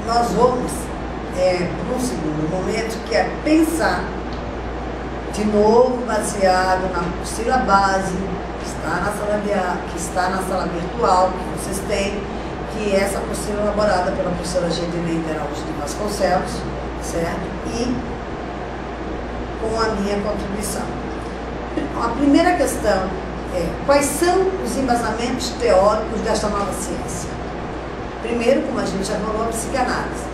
nós vamos para um segundo momento, que é pensar de novo baseado na apostila base que está na sala virtual que vocês têm, que é essa apostila elaborada pela professora Gedinei Araújo de Vasconcelos, certo? E com a minha contribuição. A primeira questão é: quais são os embasamentos teóricos desta nova ciência? Primeiro, como a gente já falou, a psicanálise,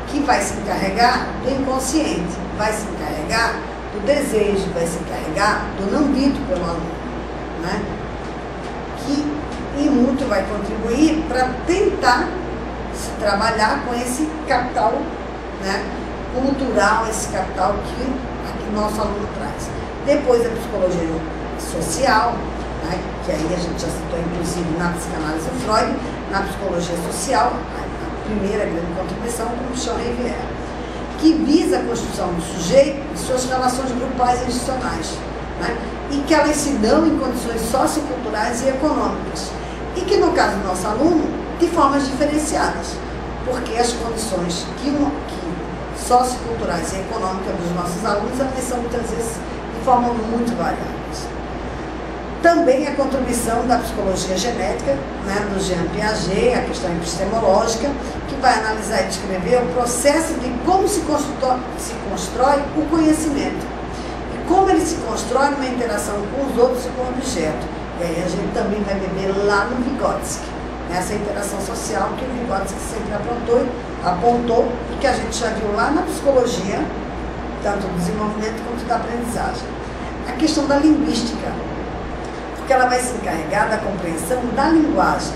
que vai se encarregar do inconsciente, vai se encarregar do desejo, vai se encarregar do não dito pelo aluno, né? Que e muito vai contribuir para tentar se trabalhar com esse capital, né, cultural, esse capital que nosso aluno traz. Depois a psicologia social, né, que aí a gente já citou inclusive na psicanálise Freud, na psicologia social, a primeira grande contribuição do Michel Rivière, que visa a construção do sujeito e suas relações grupais e institucionais, né, e que elas se dão em condições socioculturais e econômicas, e que no caso do nosso aluno, de formas diferenciadas, porque as condições socioculturais e econômicas dos nossos alunos, elas são muitas vezes de forma muito variáveis. Também a contribuição da psicologia genética, né, do Jean Piaget, a questão epistemológica, que vai analisar e descrever o processo de como se constrói o conhecimento e como ele se constrói numa interação com os outros e com o objeto. E aí a gente também vai beber lá no Vygotsky, nessa interação social que o Vygotsky sempre apontou e que a gente já viu lá na psicologia, tanto do desenvolvimento quanto da aprendizagem. A questão da linguística, porque ela vai se encarregar da compreensão da linguagem.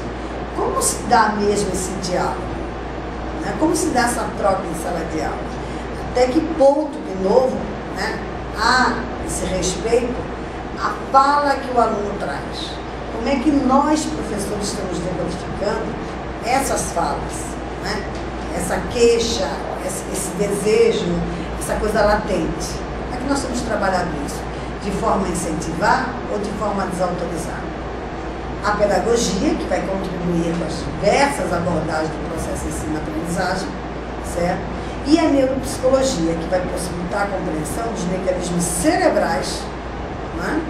Como se dá mesmo esse diálogo? Né? Como se dá essa troca em sala de aula? Até que ponto, de novo, né, há esse respeito à fala que o aluno traz? Como é que nós, professores, estamos decodificando essas falas, né? Essa queixa, esse desejo, essa coisa latente? Como é que nós estamos trabalhando isso? De forma a incentivar ou de forma a desautorizar? A pedagogia, que vai contribuir com as diversas abordagens do processo de ensino-aprendizagem, certo? E a neuropsicologia, que vai possibilitar a compreensão dos mecanismos cerebrais, né,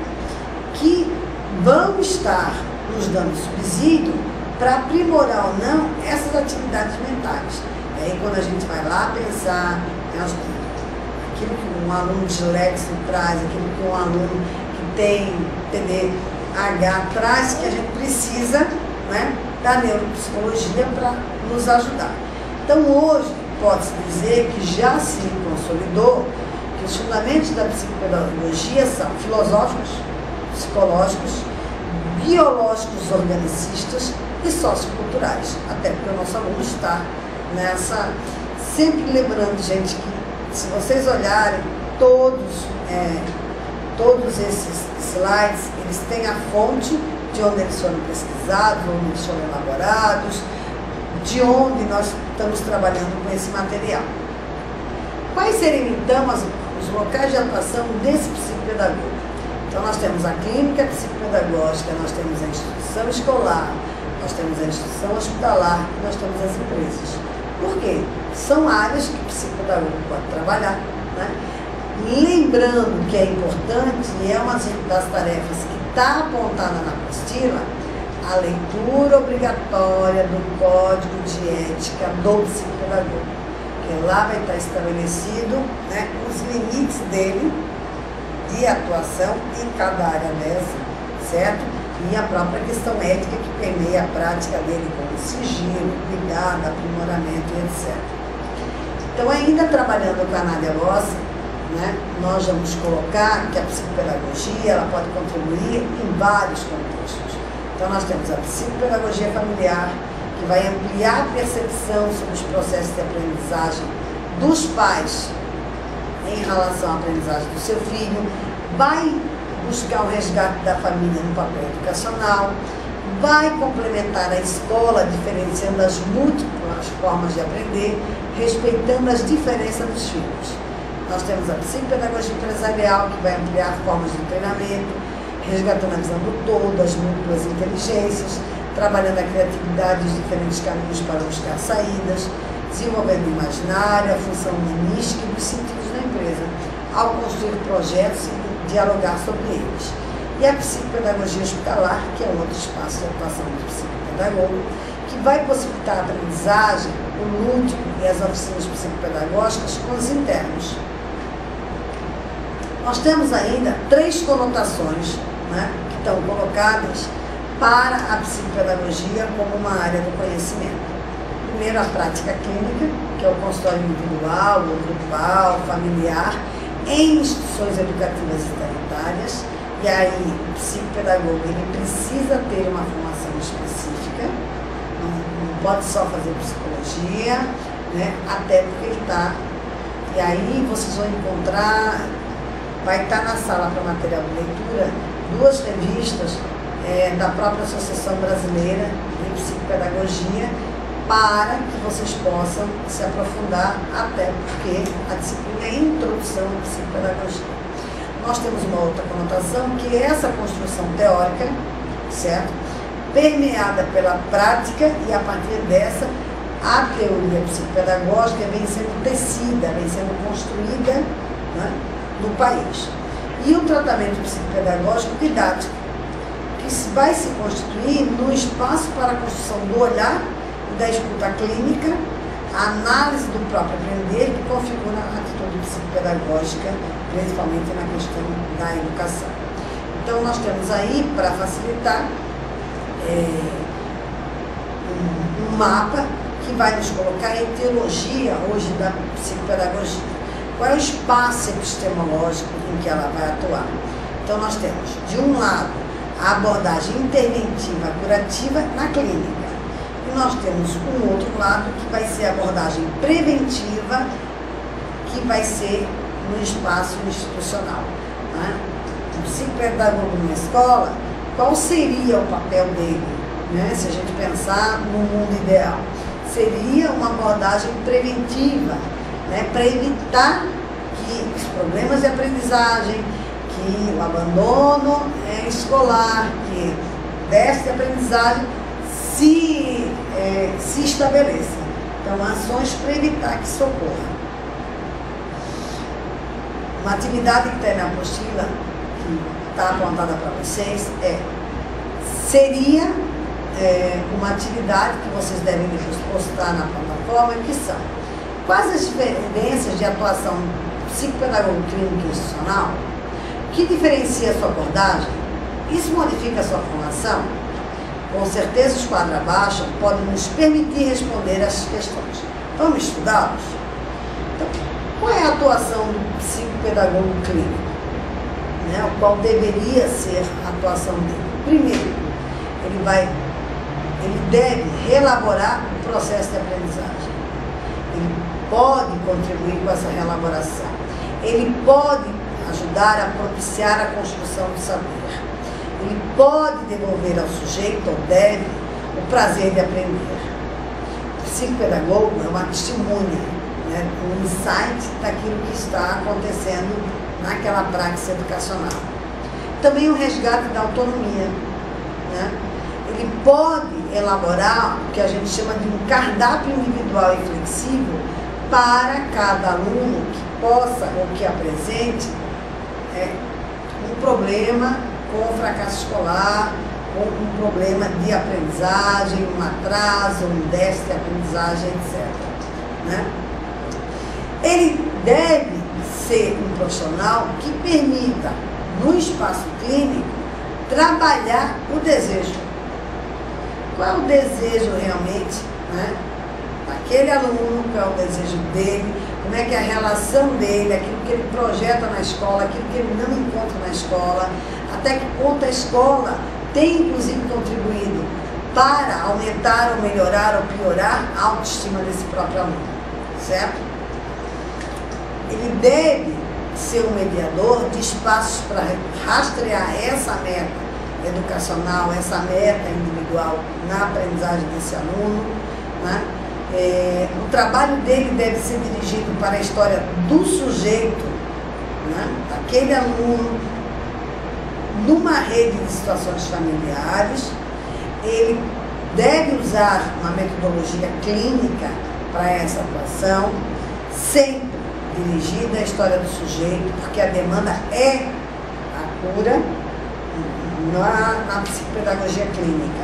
que vão estar nos dando subsídio para aprimorar ou não essas atividades mentais. E aí, quando a gente vai lá pensar, aquilo que um aluno disléxico traz, aquilo que um aluno que tem TDAH traz, que a gente precisa, né, da neuropsicologia para nos ajudar. Então, hoje, pode-se dizer que já se consolidou que os fundamentos da psicopedagogia são filosóficos, psicológicos, biológicos organicistas e socioculturais. Até porque o nosso aluno está nessa... Sempre lembrando, gente, que se vocês olharem todos esses slides, eles têm a fonte de onde eles foram pesquisados, onde eles foram elaborados, de onde nós estamos trabalhando com esse material. Quais seriam, então, os locais de atuação desse psicopedagogo? Então, nós temos a clínica psicopedagógica, nós temos a instituição escolar, nós temos a instituição hospitalar, nós temos as empresas. Por quê? São áreas que o psicopedagogo pode trabalhar, né? Lembrando que é importante, e é uma das tarefas que está apontada na apostila, a leitura obrigatória do Código de Ética do Psicopedagogo, que lá vai estar estabelecido, né, os limites dele de atuação em cada área dessa, certo? E a própria questão ética que permeia a prática dele, como sigilo, cuidado, aprimoramento e etc. Então, ainda trabalhando com a Nádia Rossi, né, nós vamos colocar que a psicopedagogia ela pode contribuir em vários contextos. Então, nós temos a psicopedagogia familiar, que vai ampliar a percepção sobre os processos de aprendizagem dos pais em relação à aprendizagem do seu filho, vai buscar o resgate da família no papel educacional, vai complementar a escola, diferenciando as múltiplas formas de aprender, respeitando as diferenças dos filhos. Nós temos a psicopedagogia empresarial, que vai ampliar formas de treinamento, resgatando a visão do todo, as múltiplas inteligências, trabalhando a criatividade e os diferentes caminhos para buscar saídas, desenvolvendo o imaginário, a função humanística e dos sentidos da empresa, ao construir projetos e dialogar sobre eles. E a psicopedagogia hospitalar, que é um outro espaço de atuação do psicopedagogo, que vai possibilitar a aprendizagem, o lúdico e as oficinas psicopedagógicas com os internos. Nós temos ainda 3 conotações, né, que estão colocadas para a psicopedagogia como uma área do conhecimento. Primeiro, a prática clínica, que é o consultório individual, ou grupal, familiar, em instituições educativas e sanitárias. E aí, o psicopedagogo ele precisa ter uma formação específica, não pode só fazer psicologia, né, até porque ele está. E aí, vocês vão encontrar, vai estar na sala para material de leitura, 2 revistas da própria Associação Brasileira de Psicopedagogia, para que vocês possam se aprofundar, até porque a disciplina é Introdução à Psicopedagogia. Nós temos uma outra conotação, que é essa construção teórica, certo? Permeada pela prática, e a partir dessa, a teoria psicopedagógica vem sendo tecida, vem sendo construída, né, no país. E o tratamento psicopedagógico didático, que vai se constituir no espaço para a construção do olhar e da escuta clínica, a análise do próprio aprender, que configura a atitude psicopedagógica, principalmente na questão da educação. Então, nós temos aí, para facilitar, um mapa que vai nos colocar a etiologia hoje da psicopedagogia. Qual é o espaço epistemológico em que ela vai atuar? Então, nós temos, de um lado, a abordagem interventiva, curativa na clínica. E nós temos um outro lado, que vai ser a abordagem preventiva, que vai ser no espaço institucional. Né? O psicopedagogo na escola, qual seria o papel dele? Né? Se a gente pensar no mundo ideal, seria uma abordagem preventiva, né? Para evitar que os problemas de aprendizagem, que o abandono escolar, que déficit de aprendizagem se estabeleça. Então, ações para evitar que isso ocorra. Uma atividade que tem na apostila, que está apontada para vocês, seria uma atividade que vocês devem depois postar na plataforma, que são: quais as diferenças de atuação psicopedagogo clínico e institucional? Que diferencia a sua abordagem? Isso modifica a sua formação? Com certeza, os quadros abaixo podem nos permitir responder essas questões. Vamos estudá-los? Então, qual é a atuação do psicopedagogo clínico? Né? O qual deveria ser a atuação dele? Primeiro, ele deve reelaborar o processo de aprendizagem. Ele pode contribuir com essa reelaboração. Ele pode ajudar a propiciar a construção do saber. Ele pode devolver ao sujeito, ou deve, o prazer de aprender. O psicopedagogo é uma testemunha, né, um insight daquilo que está acontecendo naquela prática educacional. Também o resgate da autonomia. Né? Ele pode elaborar o que a gente chama de um cardápio individual e flexível para cada aluno que possa ou que apresente um problema com fracasso escolar, ou um problema de aprendizagem, um atraso, um déficit de aprendizagem, etc. Né? Ele deve ser um profissional que permita, no espaço clínico, trabalhar o desejo. Qual é o desejo realmente, né? Daquele aluno, qual é o desejo dele, como é que é a relação dele, aquilo que ele projeta na escola, aquilo que ele não encontra na escola, até que ponto a escola tem, inclusive, contribuído para aumentar ou melhorar ou piorar a autoestima desse próprio aluno, certo? Ele deve ser um mediador de espaços para rastrear essa meta educacional, essa meta individual na aprendizagem desse aluno, né? O trabalho dele deve ser dirigido para a história do sujeito, né? Daquele aluno, numa rede de situações familiares. Ele deve usar uma metodologia clínica para essa atuação, sempre dirigida à história do sujeito, porque a demanda é a cura na psicopedagogia clínica,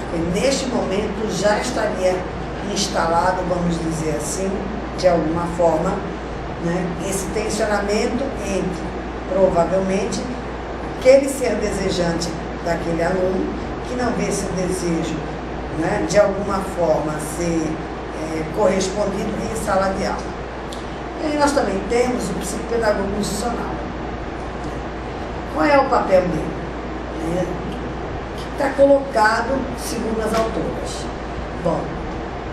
porque neste momento já estaria instalado, vamos dizer assim, de alguma forma, né, esse tensionamento entre, provavelmente, aquele ser desejante daquele aluno, que não vê seu desejo, né, de alguma forma ser correspondido em sala de aula. E nós também temos o psicopedagogo institucional. Qual é o papel dele? Que está colocado segundo as autoras. Bom,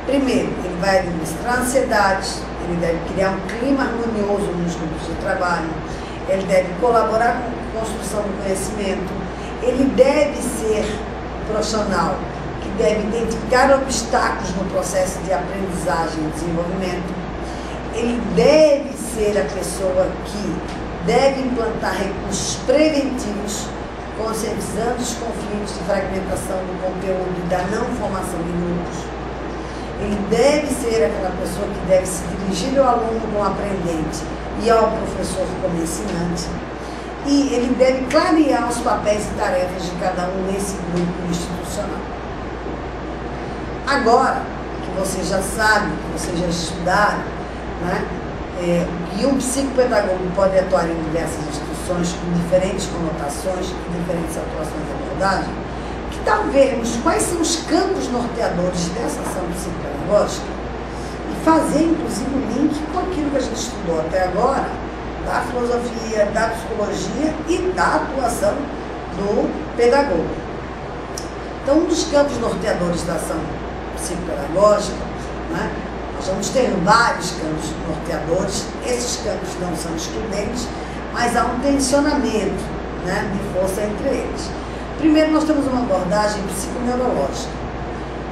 primeiro, ele vai administrar ansiedades, ele deve criar um clima harmonioso nos grupos de trabalho, ele deve colaborar com a construção do conhecimento, ele deve ser profissional que deve identificar obstáculos no processo de aprendizagem e desenvolvimento, ele deve ser a pessoa que deve implantar recursos preventivos, conscientizando os conflitos de fragmentação do conteúdo e da não formação de grupos. Ele deve ser aquela pessoa que deve se dirigir ao aluno como aprendente e ao professor como ensinante. E ele deve clarear os papéis e tarefas de cada um nesse grupo institucional. Agora que você já sabe, que você já estudaram, né, que um psicopedagogo pode atuar em diversas instituições com diferentes conotações e diferentes atuações de abordagem, que tal vermos quais são os campos norteadores dessa ação psicopedagógica e fazer, inclusive, um link com aquilo que a gente estudou até agora, da filosofia, da psicologia e da atuação do pedagogo. Então, um dos campos norteadores da ação psicopedagógica, né, nós vamos ter vários campos norteadores, esses campos não são excludentes, mas há um tensionamento, né, de força entre eles. Primeiro, nós temos uma abordagem psiconeurológica,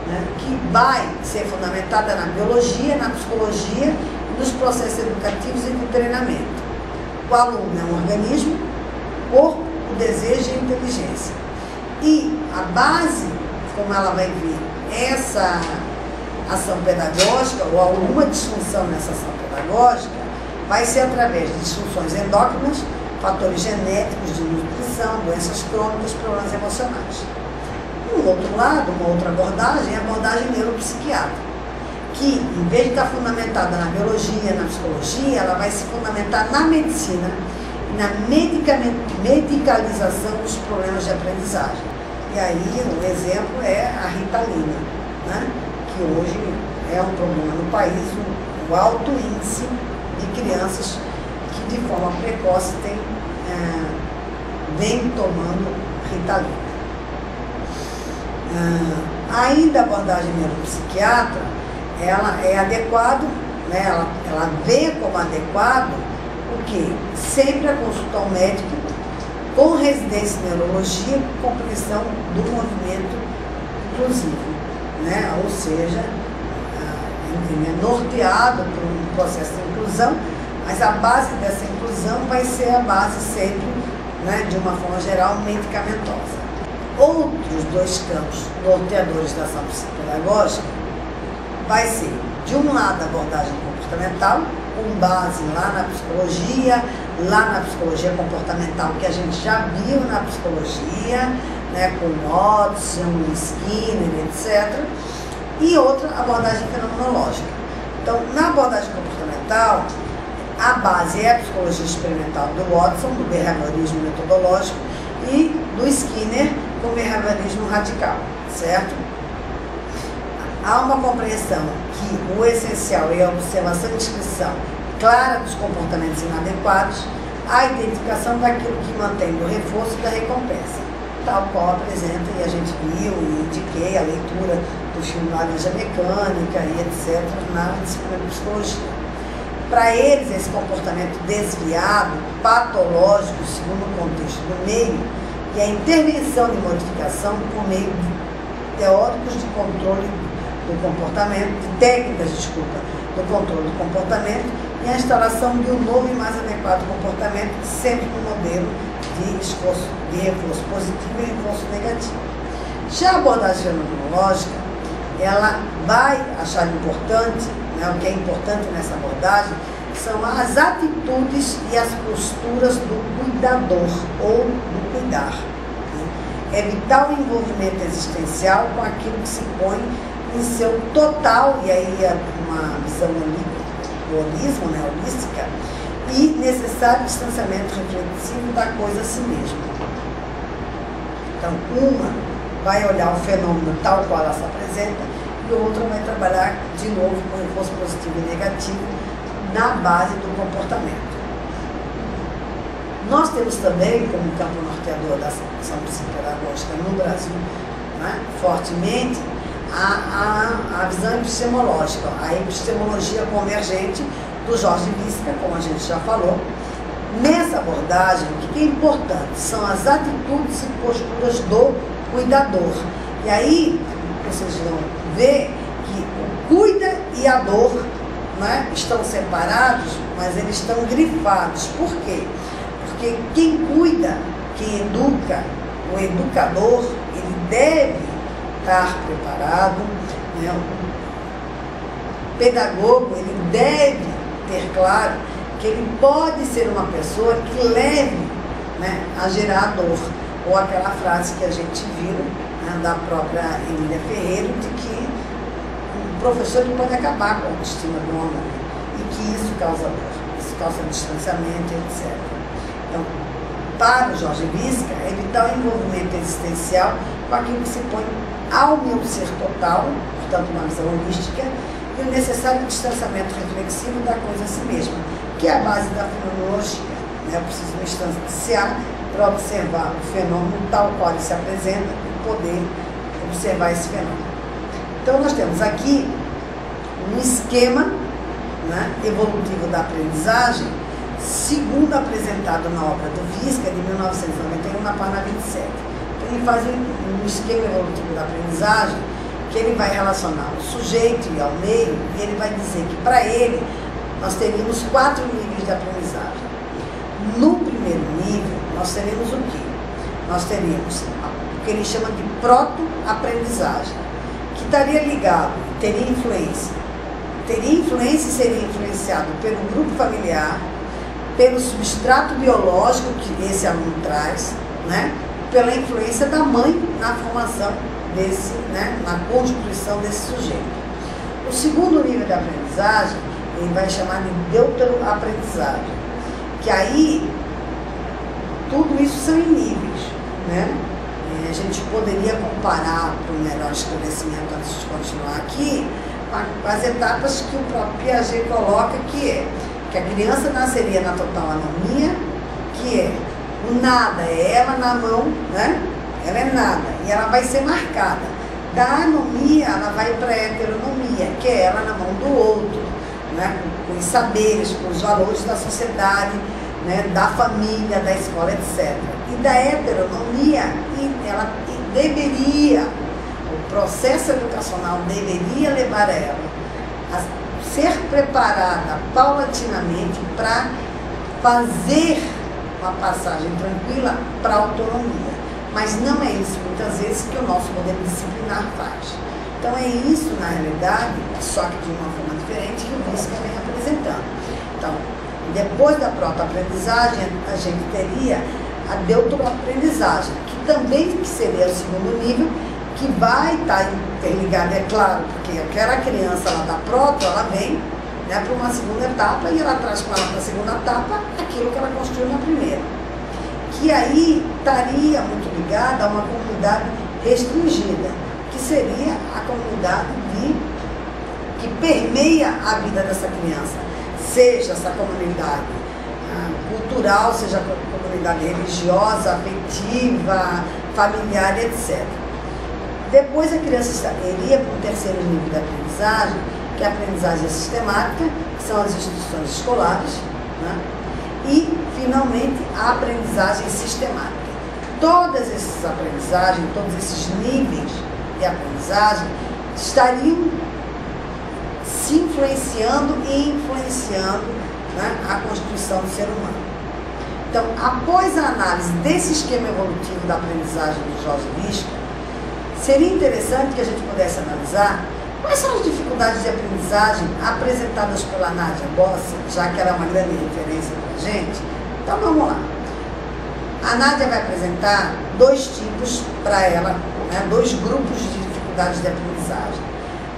né, que vai ser fundamentada na biologia, na psicologia e nos processos educativos e do treinamento. O aluno é um organismo, corpo, o desejo e a inteligência. E a base, como ela vai ver, essa ação pedagógica, ou alguma disfunção nessa ação pedagógica, vai ser através de disfunções endócrinas, fatores genéticos de nutrição, doenças crônicas, problemas emocionais. Um outro lado, uma outra abordagem, é a abordagem neuropsiquiátrica, que, em vez de estar fundamentada na biologia, na psicologia, ela vai se fundamentar na medicina e na medicalização dos problemas de aprendizagem. E aí, um exemplo é a Ritalina, né, que hoje é um problema no país, o alto índice de crianças que, de forma precoce, vem tomando Ritalina. Ainda a abordagem neuropsiquiatra, ela é adequado, né, ela vê como adequado o quê? Sempre a consulta ao médico com residência em neurologia, com compreensão do movimento inclusivo, né? Ou seja, ele é norteado por um processo de inclusão, mas a base dessa inclusão vai ser a base sempre, né, de uma forma geral, medicamentosa. Outros dois campos norteadores da ação psicopedagógica vai ser, de um lado, a abordagem comportamental, com base lá na psicologia comportamental, que a gente já viu na psicologia, né, com Watson, Skinner, etc. E outra, abordagem fenomenológica. Então, na abordagem comportamental, a base é a psicologia experimental do Watson, do behaviorismo metodológico, e do Skinner, com o behaviorismo radical, certo? Há uma compreensão que o essencial é a observação e descrição clara dos comportamentos inadequados, a identificação daquilo que mantém o reforço da recompensa, tal qual apresenta, e a gente viu e indiquei a leitura do filme Laranja Mecânica e etc. na disciplina de psicologia. Para eles, esse comportamento desviado, patológico, segundo o contexto do meio, e a intervenção de modificação por meio de teóricos de controle do comportamento, de técnicas, do controle do comportamento, e a instalação de um novo e mais adequado comportamento, sempre no modelo de esforço, de reforço positivo e reforço negativo. Já a abordagem fenomenológica, ela vai achar importante né, o que é importante nessa abordagem, são as atitudes e as posturas do cuidador ou do cuidar. Né? Evitar o envolvimento existencial com aquilo que se põe em seu total, e aí é uma visão do holismo, né, holística, e necessário distanciamento reflexivo da coisa a si mesma. Então, uma vai olhar o fenômeno tal qual ela se apresenta, e outra vai trabalhar de novo com reforço positivo e negativo na base do comportamento. Nós temos também, como campo norteador da ação psicopedagógica no Brasil, né, fortemente, a visão epistemológica, a epistemologia convergente do Jorge Visca, como a gente já falou. Nessa abordagem, o que é importante são as atitudes e posturas do cuidador. E aí, vocês vão ver que o cuida e a dor, né, estão separados, mas eles estão grifados. Por quê? Porque quem cuida, quem educa, o educador, ele deve estar preparado, né? O pedagogo, ele deve ter claro que ele pode ser uma pessoa que leve, né, a gerar dor. Ou aquela frase que a gente viu, né, da própria Emília Ferreira, de que o professor ele pode acabar com a autoestima do aluno e que isso causa dor, isso causa distanciamento, etc. Então, para o Jorge Visca, evitar o envolvimento existencial com aquilo que se põe ao meu ser total, portanto, uma visão holística, e o necessário distanciamento reflexivo da coisa a si mesma, que é a base da fenomenologia. Né? Eu preciso me distanciar para observar o fenômeno tal qual ele se apresenta e poder observar esse fenômeno. Então, nós temos aqui um esquema, né, evolutivo da aprendizagem, segundo apresentado na obra do Visca, de 1991, na página 27. Então, ele faz um esquema evolutivo da aprendizagem, que ele vai relacionar o sujeito e ao meio, e ele vai dizer que, para ele, nós teríamos 4 níveis de aprendizagem. No primeiro nível, nós teremos o quê? Nós teríamos o que ele chama de proto-aprendizagem, que estaria ligado, teria influência e seria influenciado pelo grupo familiar, pelo substrato biológico que esse aluno traz, né? Pela influência da mãe na formação desse, né, na constituição desse sujeito. O segundo nível de aprendizagem, ele vai chamar de deuteroaprendizagem, que aí tudo isso são em níveis, né? E a gente poderia comparar para um melhor esclarecimento antes de continuar aqui, com as etapas que o próprio Piaget coloca, que é que a criança nasceria na total anomia, que é o nada, é ela na mão, né? Ela é nada, e ela vai ser marcada. Da anomia, ela vai para a heteronomia, que é ela na mão do outro, né? Com os saberes, com os valores da sociedade, né? Da família, da escola, etc. E da heteronomia, ela deveria, o processo educacional deveria levar ela a ser preparada paulatinamente para fazer uma passagem tranquila para a autonomia. Mas não é isso, muitas vezes, que o nosso modelo disciplinar faz. Então é isso, na realidade, só que de uma forma diferente, que o Visca vem apresentando. Então, depois da proto-aprendizagem, a gente teria a deuteroaprendizagem, que também seria o segundo nível, que vai estar interligada, é claro, porque aquela criança lá da proto, ela vem, né, para uma segunda etapa e ela traz com ela para a segunda etapa aquilo que ela construiu na primeira. Que aí estaria muito ligada a uma comunidade restringida, que seria a comunidade que permeia a vida dessa criança, seja essa comunidade cultural, seja a comunidade religiosa, afetiva, familiar, etc. Depois a criança iria para o terceiro nível da aprendizagem, que é a aprendizagem sistemática, que são as instituições escolares, né? E, finalmente, a aprendizagem sistemática. Todas essas aprendizagens, todos esses níveis de aprendizagem estariam se influenciando e influenciando, né, a constituição do ser humano. Então, após a análise desse esquema evolutivo da aprendizagem de Jorge Visca, seria interessante que a gente pudesse analisar Quais são as dificuldades de aprendizagem apresentadas pela Nádia Bossi, já que ela é uma grande referência para a gente? Então vamos lá. A Nádia vai apresentar dois tipos para ela, né, dois grupos de dificuldades de aprendizagem.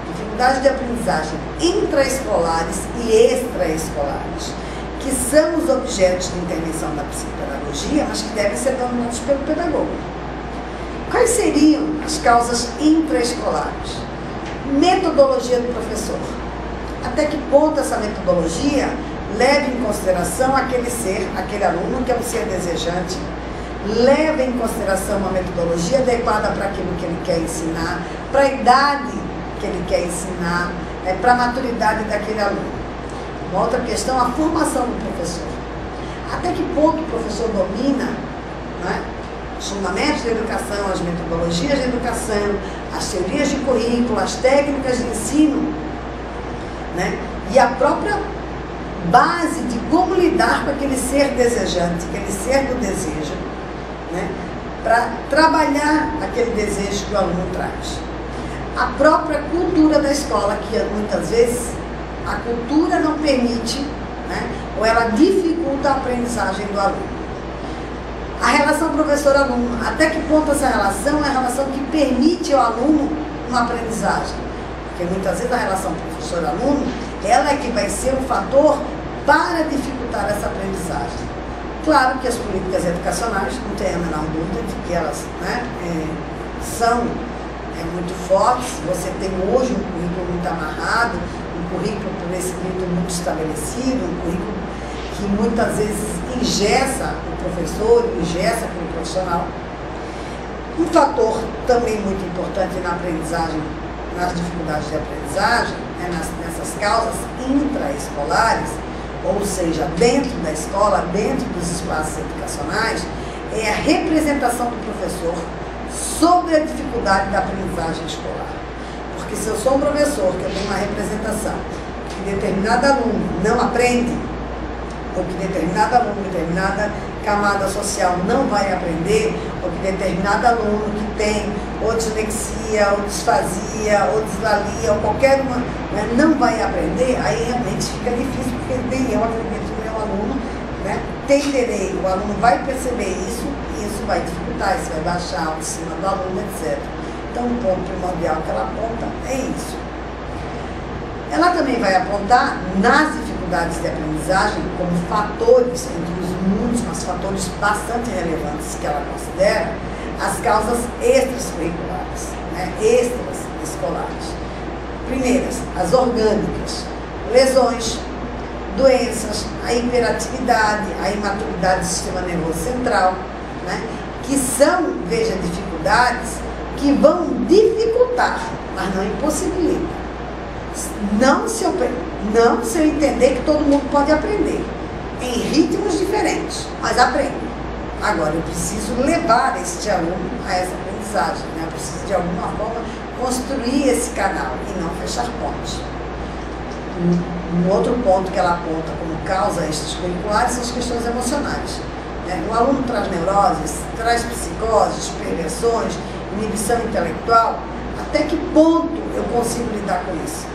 Dificuldades de aprendizagem intraescolares e extraescolares, que são os objetos de intervenção da psicopedagogia, mas que devem ser dominados pelo pedagogo. Quais seriam as causas intraescolares? Metodologia do professor. Até que ponto essa metodologia leva em consideração aquele ser, aquele aluno que é um ser desejante, leva em consideração uma metodologia adequada para aquilo que ele quer ensinar, para a idade que ele quer ensinar, para a maturidade daquele aluno. Uma outra questão, a formação do professor. Até que ponto o professor domina, né, os fundamentos da educação, as metodologias de educação, as teorias de currículo, as técnicas de ensino, né, e a própria base de como lidar com aquele ser desejante, aquele ser do desejo, né, para trabalhar aquele desejo que o aluno traz. A própria cultura da escola, que muitas vezes a cultura não permite, né, ou ela dificulta a aprendizagem do aluno. A relação professor-aluno, até que ponto essa relação é a relação que permite ao aluno uma aprendizagem? Porque muitas vezes a relação professor-aluno, ela é que vai ser um fator para dificultar essa aprendizagem. Claro que as políticas educacionais, não tem a menor dúvida de que elas, né, são muito fortes. Você tem hoje um currículo muito amarrado, um currículo por escrito muito estabelecido, um currículo que muitas vezes engessa o professor, engessa aquele profissional. Um fator também muito importante na aprendizagem, nas dificuldades de aprendizagem, nessas causas intraescolares, ou seja, dentro da escola, dentro dos espaços educacionais, é a representação do professor sobre a dificuldade da aprendizagem escolar. Porque se eu sou um professor que eu tenho uma representação que determinado aluno não aprende, ou que determinado aluno, determinada camada social não vai aprender, ou que determinado aluno que tem ou dislexia, ou disfasia, ou dislalia, ou qualquer uma, né, não vai aprender, aí realmente fica difícil, porque nem eu acredito no meu aluno, né, tenderei, o aluno vai perceber isso, e isso vai dificultar, isso vai baixar a autoestima do aluno, etc. Então, um ponto primordial que ela aponta é isso. Ela também vai apontar nas dificuldades de aprendizagem como fatores, entre os muitos, mas fatores bastante relevantes que ela considera, as causas extracurriculares, né, extras escolares. Primeiras, as orgânicas, lesões, doenças, a hiperatividade, a imaturidade do sistema nervoso central, né, que são, veja, dificuldades que vão dificultar, mas não impossibilitam. Não se eu entender que todo mundo pode aprender, em ritmos diferentes, mas aprende. Agora, eu preciso levar este aluno a essa aprendizagem, né? Eu preciso, de alguma forma, construir esse canal e não fechar pontes. Um outro ponto que ela aponta como causa extracurriculares são as questões emocionais, né? O aluno traz neuroses, traz psicoses, perversões, inibição intelectual. Até que ponto eu consigo lidar com isso?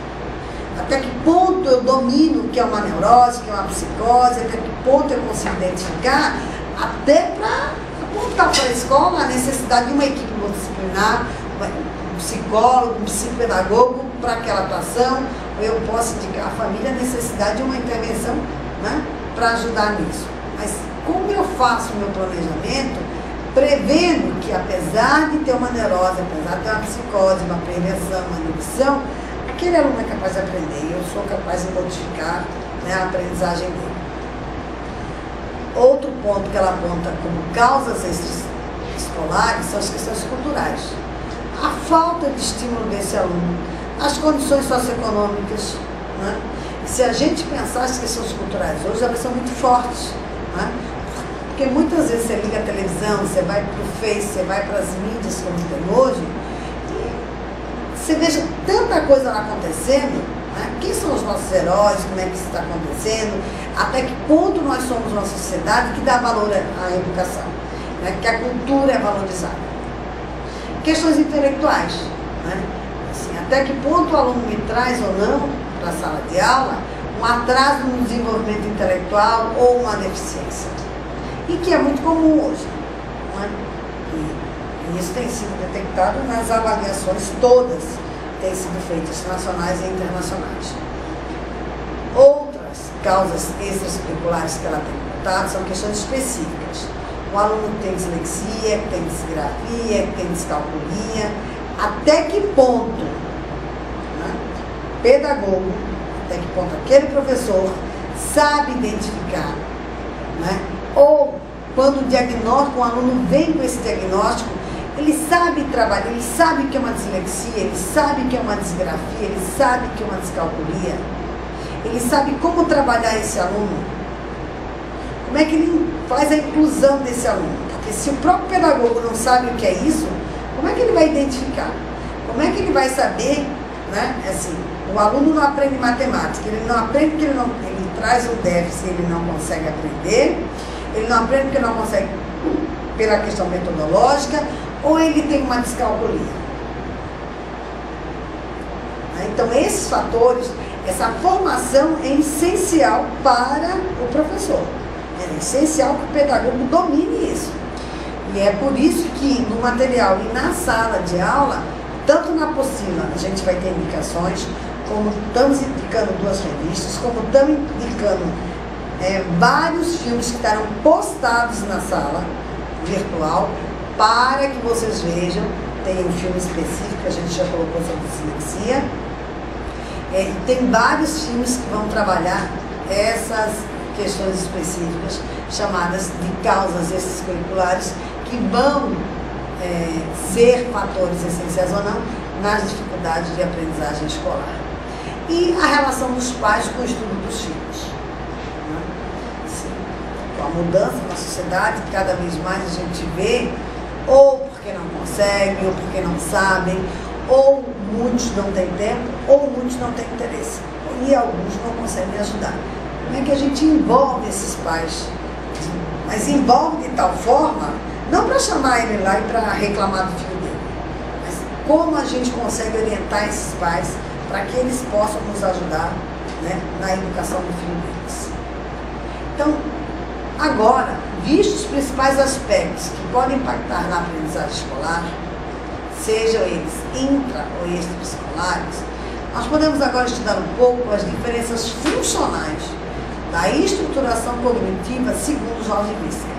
Até que ponto eu domino o que é uma neurose, o que é uma psicose, até que ponto eu consigo identificar, até para apontar para a escola a necessidade de uma equipe multidisciplinar, um psicólogo, um psicopedagogo para aquela atuação, ou eu posso indicar à família a necessidade de uma intervenção, né, para ajudar nisso. Mas como eu faço o meu planejamento, prevendo que apesar de ter uma neurose, apesar de ter uma psicose, uma prevenção, uma inibição, aquele aluno é capaz de aprender e eu sou capaz de modificar, né, a aprendizagem dele. Outro ponto que ela aponta como causas escolares são as questões culturais. A falta de estímulo desse aluno, as condições socioeconômicas, né? Se a gente pensar as questões culturais hoje, elas são muito fortes, né? Porque muitas vezes você liga a televisão, você vai para o Face, você vai para as mídias como tem hoje, e você veja tanta coisa lá acontecendo, né? Quem são os nossos heróis, como é que isso está acontecendo, até que ponto nós somos uma sociedade que dá valor à educação, né? Que a cultura é valorizada. Questões intelectuais, né? assim, até que ponto o aluno me traz ou não para a sala de aula um atraso no desenvolvimento intelectual ou uma deficiência. E que é muito comum hoje. Não é? E isso tem sido detectado nas avaliações todas que têm sido feitas, nacionais e internacionais. Outras causas extracurriculares que ela tem notado são questões específicas. O aluno que tem dislexia, que tem disgrafia, que tem descalculia. Até que ponto, né, pedagogo, até que ponto aquele professor sabe identificar, né, ou quando o diagnóstico, o aluno vem com esse diagnóstico, ele sabe trabalhar, ele sabe que é uma dislexia, ele sabe que é uma disgrafia, ele sabe que é uma descalculia, ele sabe como trabalhar esse aluno, como é que ele faz a inclusão desse aluno, porque se o próprio pedagogo não sabe o que é isso, como é que ele vai identificar? Como é que ele vai saber, né, assim, o aluno não aprende matemática, ele não aprende porque ele traz um déficit, ele não consegue aprender, ele não aprende porque não consegue pela questão metodológica, ou ele tem uma descalculia. Então, esses fatores, essa formação é essencial para o professor. É essencial que o pedagogo domine isso. E é por isso que no material e na sala de aula, tanto na apostila a gente vai ter indicações, como estamos indicando 2 revistas, como estamos indicando vários filmes que estarão postados na sala virtual, para que vocês vejam. Tem um filme específico que a gente já colocou sobre dislexia, e tem vários filmes que vão trabalhar essas questões específicas, chamadas de causas extracurriculares, que vão ser fatores essenciais ou não nas dificuldades de aprendizagem escolar. E a relação dos pais com o estudo dos filhos. Né? Com a mudança na sociedade, cada vez mais a gente vê, ou porque não conseguem, ou porque não sabem, ou muitos não têm tempo, ou muitos não têm interesse, e alguns não conseguem ajudar. Como é que a gente envolve esses pais? Mas envolve de tal forma, não para chamar ele lá e para reclamar do filho dele, mas como a gente consegue orientar esses pais para que eles possam nos ajudar, né, na educação do filho deles. Então, agora, vistos os principais aspectos que podem impactar na aprendizagem escolar, sejam eles intra ou extra-escolares, nós podemos agora estudar um pouco as diferenças funcionais da estruturação cognitiva segundo Jorge Visca.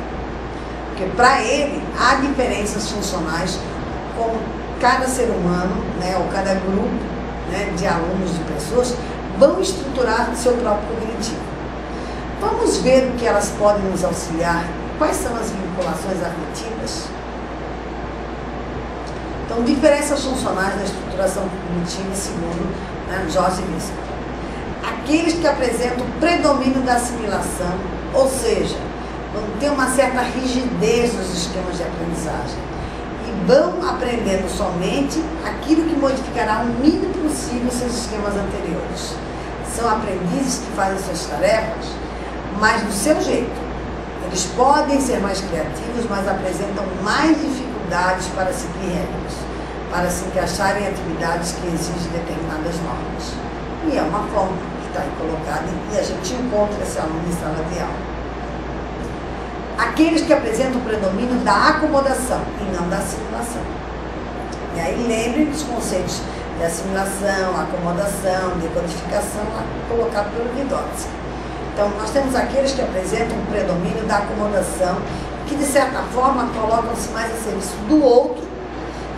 Porque para ele há diferenças funcionais como cada ser humano, né, ou cada grupo, né, de alunos, de pessoas, vão estruturar o seu próprio cognitivo. Vamos ver o que elas podem nos auxiliar, quais são as vinculações afetivas. Então, diferenças funcionais da estruturação cognitiva segundo, né, Jorge Visca. Aqueles que apresentam o predomínio da assimilação, ou seja, vão ter uma certa rigidez nos esquemas de aprendizagem e vão aprendendo somente aquilo que modificará o mínimo possível seus esquemas anteriores. São aprendizes que fazem suas tarefas, mas do seu jeito. Eles podem ser mais criativos, mas apresentam mais dificuldades para seguir regras, para se encaixarem em atividades que exigem determinadas normas. E é uma forma que está aí colocada e a gente encontra esse aluno em sala de aula. Aqueles que apresentam o predomínio da acomodação e não da assimilação. E aí lembrem dos conceitos de assimilação, acomodação, decodificação, colocado pelo Vygotsky. Então, nós temos aqueles que apresentam o predomínio da acomodação, que de certa forma colocam-se mais a serviço do outro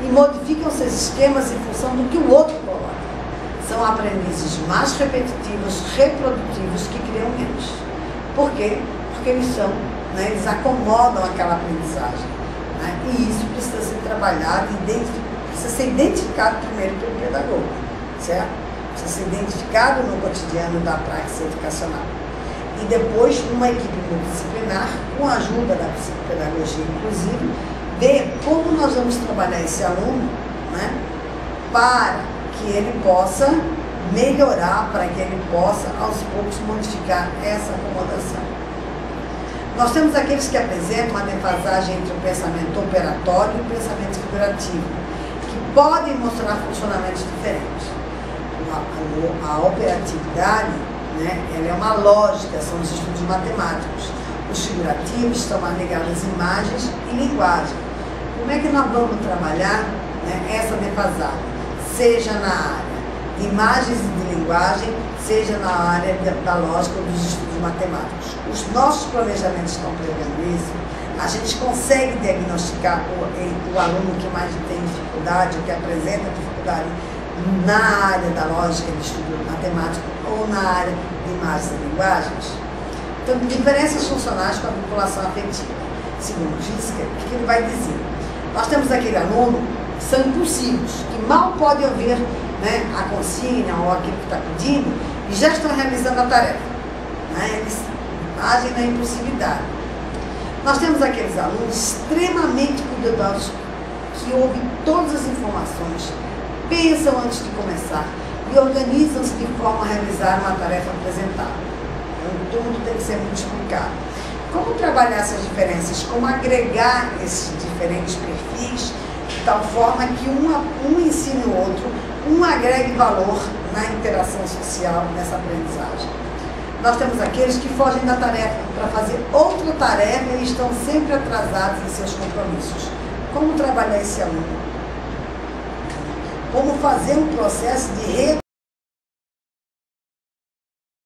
e modificam seus esquemas em função do que o outro coloca. São aprendizes mais repetitivos, reprodutivos, que criam menos. Por quê? Porque eles são, né, eles acomodam aquela aprendizagem. Né? E isso precisa ser trabalhado, precisa ser identificado primeiro pelo pedagogo, certo? Precisa ser identificado no cotidiano da prática educacional. E depois, numa equipe multidisciplinar, com a ajuda da psicopedagogia, inclusive, ver como nós vamos trabalhar esse aluno, né, para que ele possa melhorar, para que ele possa, aos poucos, modificar essa acomodação. Nós temos aqueles que apresentam uma defasagem entre o pensamento operatório e o pensamento figurativo, que podem mostrar funcionamentos diferentes. A operatividade, né, ela é uma lógica, são os estudos matemáticos. Os figurativos estão mais ligados às imagens e linguagem. Como é que nós vamos trabalhar, né, essa defasagem? Seja na área de imagens e de linguagem, seja na área da lógica dos estudos matemáticos. Os nossos planejamentos estão prevendo isso. A gente consegue diagnosticar o aluno que mais tem dificuldade, que apresenta dificuldade na área da lógica de estudo matemático ou na área de imagens e linguagens. Então, diferenças funcionais com a vinculação afetiva. Segundo Giske, o que ele vai dizer? Nós temos aquele aluno que são impulsivos, que mal podem ouvir, né, a consigna ou aquilo que está pedindo e já estão realizando a tarefa. Né? Eles agem na impulsividade. Nós temos aqueles alunos extremamente cuidadosos que ouvem todas as informações, pensam antes de começar e organizam-se de forma a realizar uma tarefa apresentada. Então, tudo tem que ser muito explicado. Como trabalhar essas diferenças? Como agregar esses diferentes perfis de tal forma que um ensine o outro, um agregue valor na interação social, nessa aprendizagem. Nós temos aqueles que fogem da tarefa para fazer outra tarefa e estão sempre atrasados em seus compromissos. Como trabalhar esse aluno? Como fazer um processo de